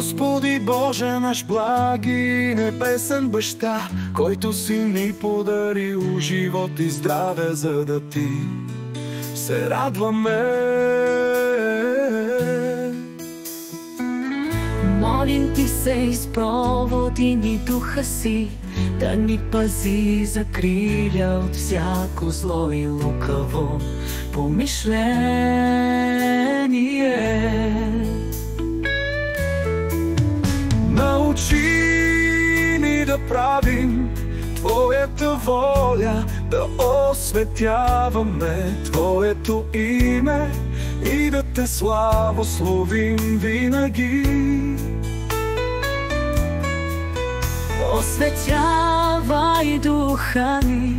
Господи Боже наш, благи небесен баща, който си ни подарил живот и здраве, за да ти се радваме. Молим ти се, изпроводи ни духа си, да ни пази, закриля от всяко зло и лукаво помишление. Научи ни да правим Твоята воля, да осветяваме Твоето име и да Те славословим винаги. Осветявай духа ни,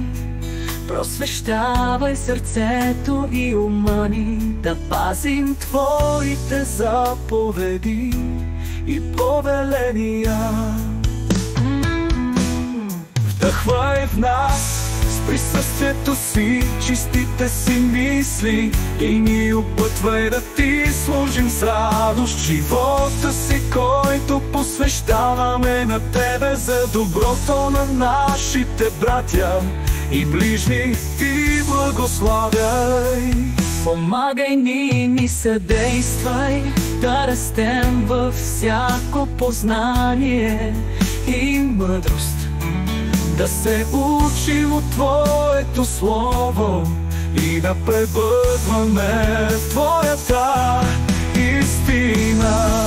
просвещавай сърцето и ума ни, да пазим Твоите заповеди и повеления. Вдъхвай в нас с присъствието си чистите си мисли и ни опътвай да Ти служим с радост живота си, който посвещаваме на Тебе за доброто на нашите братя и ближни. Ти благославяй, помагай ни съдействай да растем във всяко познание и мъдрост, да се учим от Твоето Слово и да пребъдваме в Твоята истина.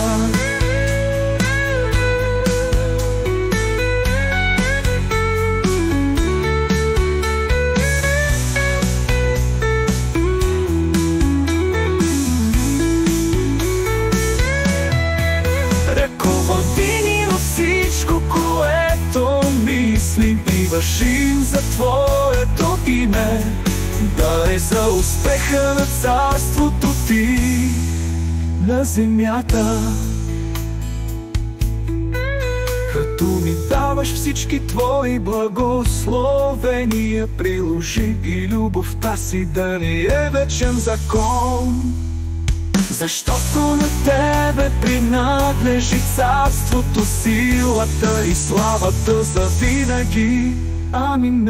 Ръководи ни във всичко, което мислим и вършим за Твоето име, да е за успеха на царството Ти на земята. Като ни даваш всички Твои благословения, приложи и любовта си да ни е вечен закон. Защото на Тебе принадлежи царството, силата и славата за винаги. Амин.